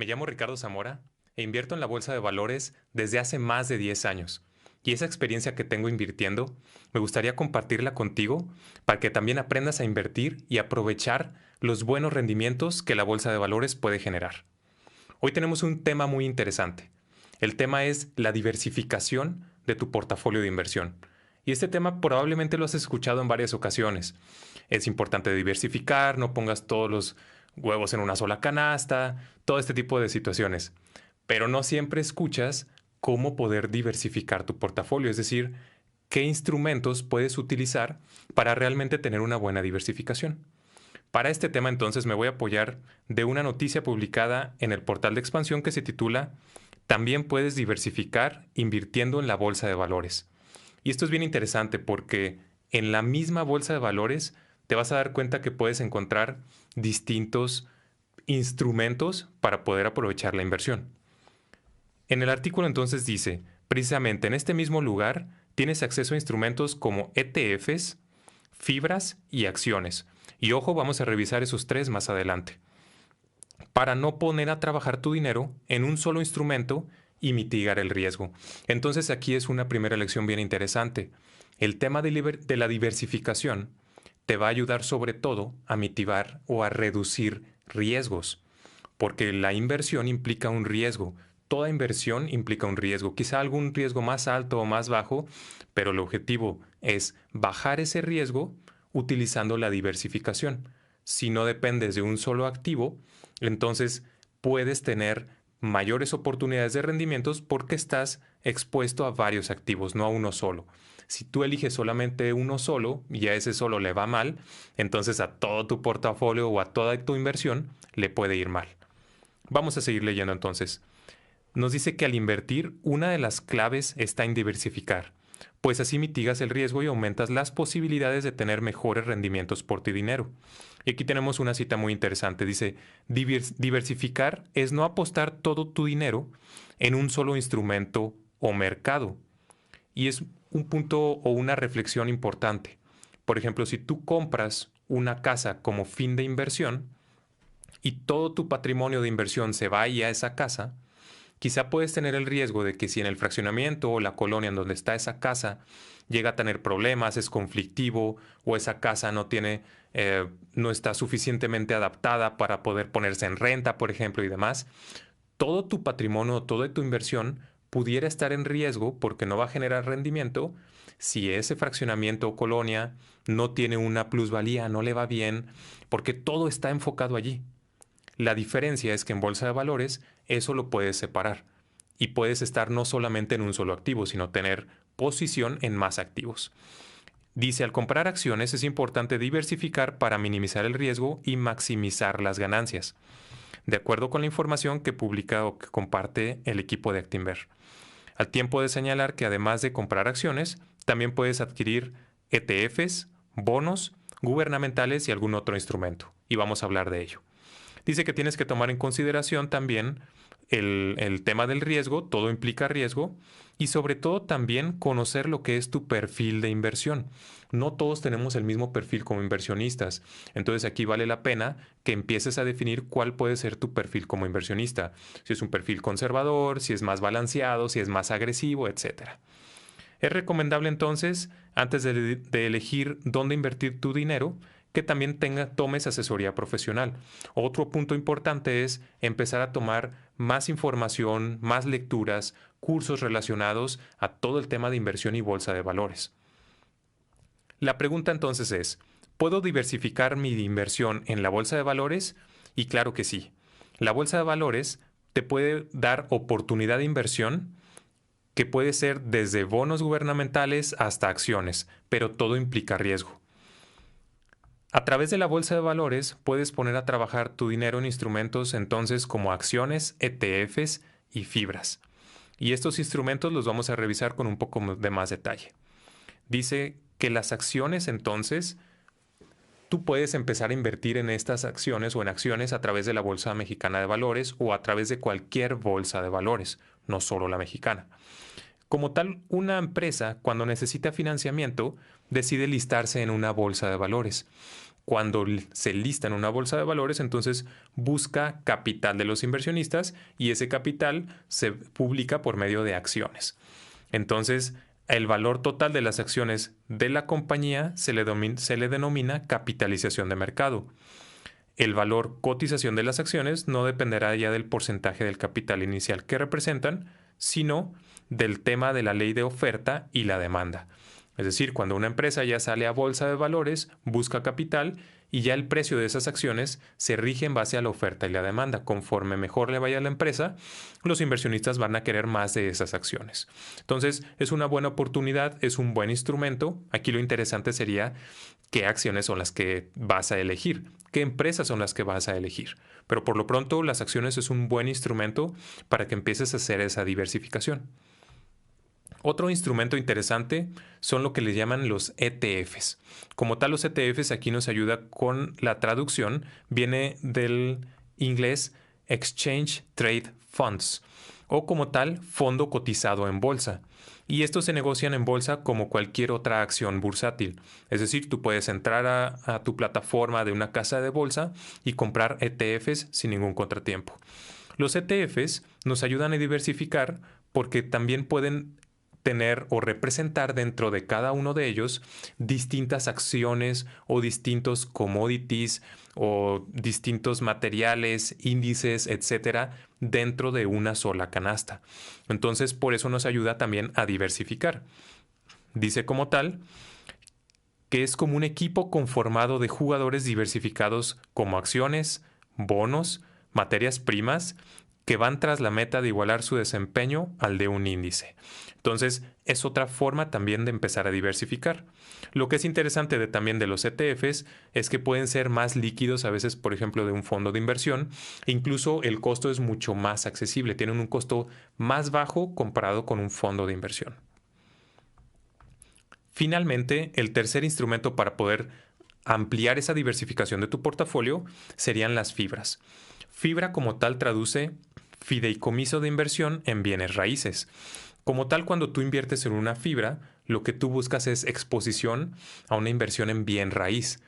Me llamo Ricardo Zamora e invierto en la bolsa de valores desde hace más de 10 años. Y esa experiencia que tengo invirtiendo, me gustaría compartirla contigo para que también aprendas a invertir y aprovechar los buenos rendimientos que la bolsa de valores puede generar. Hoy tenemos un tema muy interesante. El tema es la diversificación de tu portafolio de inversión. Y este tema probablemente lo has escuchado en varias ocasiones. Es importante diversificar, no pongas todos los huevos en una sola canasta, todo este tipo de situaciones. Pero no siempre escuchas cómo poder diversificar tu portafolio, es decir, qué instrumentos puedes utilizar para realmente tener una buena diversificación. Para este tema entonces me voy a apoyar de una noticia publicada en el portal de expansión que se titula También puedes diversificar invirtiendo en la bolsa de valores. Y esto es bien interesante porque en la misma bolsa de valores te vas a dar cuenta que puedes encontrar distintos instrumentos para poder aprovechar la inversión. En el artículo entonces dice, precisamente en este mismo lugar tienes acceso a instrumentos como ETFs, fibras y acciones. Y ojo, vamos a revisar esos tres más adelante. Para no poner a trabajar tu dinero en un solo instrumento y mitigar el riesgo. Entonces aquí es una primera lección bien interesante. El tema de la diversificación te va a ayudar sobre todo a mitigar o a reducir riesgos, porque la inversión implica un riesgo. Toda inversión implica un riesgo, quizá algún riesgo más alto o más bajo, pero el objetivo es bajar ese riesgo utilizando la diversificación. Si no dependes de un solo activo, entonces puedes tener mayores oportunidades de rendimientos porque estás expuesto a varios activos, no a uno solo. Si tú eliges solamente uno solo y a ese solo le va mal, entonces a todo tu portafolio o a toda tu inversión le puede ir mal. Vamos a seguir leyendo entonces. Nos dice que al invertir, una de las claves está en diversificar, pues así mitigas el riesgo y aumentas las posibilidades de tener mejores rendimientos por tu dinero. Y aquí tenemos una cita muy interesante. Dice, diversificar es no apostar todo tu dinero en un solo instrumento o mercado. Y es un punto o una reflexión importante. Por ejemplo, si tú compras una casa como fin de inversión y todo tu patrimonio de inversión se va ahí a esa casa, quizá puedes tener el riesgo de que si en el fraccionamiento o la colonia en donde está esa casa llega a tener problemas, es conflictivo o esa casa no está suficientemente adaptada para poder ponerse en renta, por ejemplo, y demás, todo tu patrimonio, toda tu inversión pudiera estar en riesgo porque no va a generar rendimiento si ese fraccionamiento o colonia no tiene una plusvalía, no le va bien, porque todo está enfocado allí. La diferencia es que en bolsa de valores eso lo puedes separar y puedes estar no solamente en un solo activo, sino tener posición en más activos. Dice, al comprar acciones es importante diversificar para minimizar el riesgo y maximizar las ganancias, de acuerdo con la información que publica o que comparte el equipo de Actinver. Al tiempo de señalar que además de comprar acciones, también puedes adquirir ETFs, bonos, gubernamentales y algún otro instrumento. Y vamos a hablar de ello. Dice que tienes que tomar en consideración también el tema del riesgo, todo implica riesgo, y sobre todo también conocer lo que es tu perfil de inversión. No todos tenemos el mismo perfil como inversionistas, entonces aquí vale la pena que empieces a definir cuál puede ser tu perfil como inversionista, si es un perfil conservador, si es más balanceado, si es más agresivo, etcétera. Es recomendable entonces, antes de elegir dónde invertir tu dinero, que también tomes asesoría profesional. Otro punto importante es empezar a tomar más información, más lecturas, cursos relacionados a todo el tema de inversión y bolsa de valores. La pregunta entonces es, ¿puedo diversificar mi inversión en la bolsa de valores? Y claro que sí. La bolsa de valores te puede dar oportunidad de inversión que puede ser desde bonos gubernamentales hasta acciones, pero todo implica riesgo. A través de la bolsa de valores puedes poner a trabajar tu dinero en instrumentos entonces como acciones, ETFs y fibras. Y estos instrumentos los vamos a revisar con un poco de más detalle. Dice que las acciones entonces, tú puedes empezar a invertir en estas acciones o en acciones a través de la Bolsa Mexicana de Valores o a través de cualquier bolsa de valores, no solo la mexicana. Como tal, una empresa, cuando necesita financiamiento, decide listarse en una bolsa de valores. Cuando se lista en una bolsa de valores, entonces busca capital de los inversionistas y ese capital se publica por medio de acciones. Entonces, el valor total de las acciones de la compañía se le denomina capitalización de mercado. El valor cotización de las acciones no dependerá ya del porcentaje del capital inicial que representan, sino del tema de la ley de oferta y la demanda. Es decir, cuando una empresa ya sale a bolsa de valores, busca capital y ya el precio de esas acciones se rige en base a la oferta y la demanda. Conforme mejor le vaya a la empresa, los inversionistas van a querer más de esas acciones. Entonces, es una buena oportunidad, es un buen instrumento. Aquí lo interesante sería qué acciones son las que vas a elegir, qué empresas son las que vas a elegir. Pero por lo pronto, las acciones es un buen instrumento para que empieces a hacer esa diversificación. Otro instrumento interesante son lo que le llaman los ETFs. Como tal, los ETFs aquí nos ayuda con la traducción, viene del inglés Exchange Trade Funds o como tal, fondo cotizado en bolsa. Y estos se negocian en bolsa como cualquier otra acción bursátil. Es decir, tú puedes entrar a tu plataforma de una casa de bolsa y comprar ETFs sin ningún contratiempo. Los ETFs nos ayudan a diversificar porque también pueden tener o representar dentro de cada uno de ellos distintas acciones o distintos commodities o distintos materiales, índices, etcétera, dentro de una sola canasta. Entonces, por eso nos ayuda también a diversificar. Dice como tal que es como un equipo conformado de jugadores diversificados como acciones, bonos, materias primas, que van tras la meta de igualar su desempeño al de un índice. Entonces, es otra forma también de empezar a diversificar. Lo que es interesante también de los ETFs es que pueden ser más líquidos a veces, por ejemplo, de un fondo de inversión. E incluso el costo es mucho más accesible. Tienen un costo más bajo comparado con un fondo de inversión. Finalmente, el tercer instrumento para poder ampliar esa diversificación de tu portafolio serían las fibras. Fibra como tal traduce fideicomiso de inversión en bienes raíces. Como tal, cuando tú inviertes en una fibra, lo que tú buscas es exposición a una inversión en bien raíz.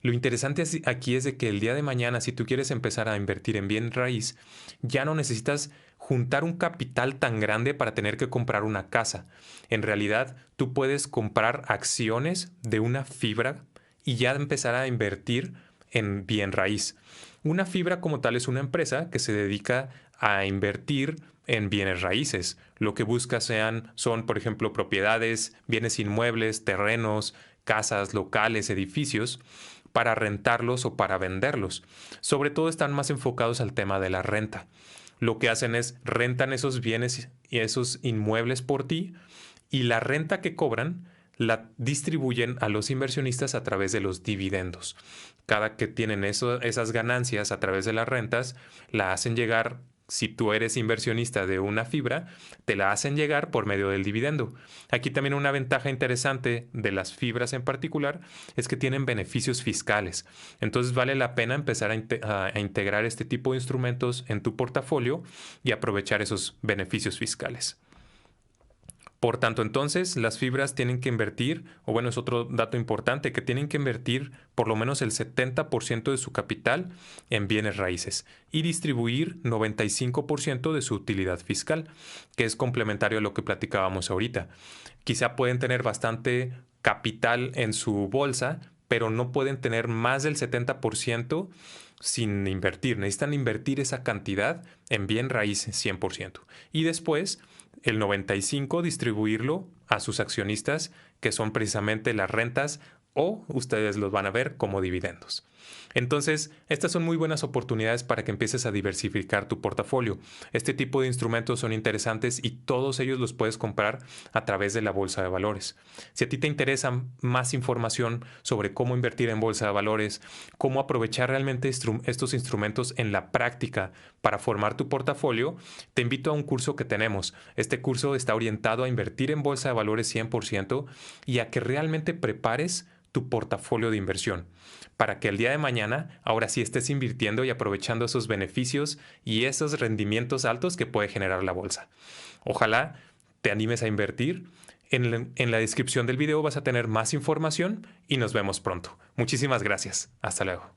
Lo interesante aquí es de que el día de mañana, si tú quieres empezar a invertir en bien raíz, ya no necesitas juntar un capital tan grande para tener que comprar una casa. En realidad, tú puedes comprar acciones de una fibra y ya empezar a invertir en bien raíz. Una fibra como tal es una empresa que se dedica a invertir en bienes raíces. Lo que busca son, por ejemplo, propiedades, bienes inmuebles, terrenos, casas, locales, edificios, para rentarlos o para venderlos. Sobre todo están más enfocados al tema de la renta. Lo que hacen es rentan esos bienes y esos inmuebles por ti y la renta que cobran la distribuyen a los inversionistas a través de los dividendos. Cada que tienen esas ganancias a través de las rentas, la hacen llegar. Si tú eres inversionista de una fibra, te la hacen llegar por medio del dividendo. Aquí también una ventaja interesante de las fibras en particular es que tienen beneficios fiscales. Entonces vale la pena empezar a integrar este tipo de instrumentos en tu portafolio y aprovechar esos beneficios fiscales. Por tanto, entonces, las fibras tienen que invertir, o bueno, es otro dato importante, que tienen que invertir por lo menos el 70% de su capital en bienes raíces y distribuir 95% de su utilidad fiscal, que es complementario a lo que platicábamos ahorita. Quizá pueden tener bastante capital en su bolsa, pero no pueden tener más del 70% sin invertir. Necesitan invertir esa cantidad en bien raíz 100%. Y después el 95% distribuirlo a sus accionistas, que son precisamente las rentas o ustedes los van a ver como dividendos. Entonces, estas son muy buenas oportunidades para que empieces a diversificar tu portafolio. Este tipo de instrumentos son interesantes y todos ellos los puedes comprar a través de la bolsa de valores. Si a ti te interesa más información sobre cómo invertir en bolsa de valores, cómo aprovechar realmente estos instrumentos en la práctica para formar tu portafolio, te invito a un curso que tenemos. Este curso está orientado a invertir en bolsa de valores 100% y a que realmente prepares tu portafolio de inversión, para que el día de mañana ahora sí estés invirtiendo y aprovechando esos beneficios y esos rendimientos altos que puede generar la bolsa. Ojalá te animes a invertir. En la descripción del video vas a tener más información y nos vemos pronto. Muchísimas gracias. Hasta luego.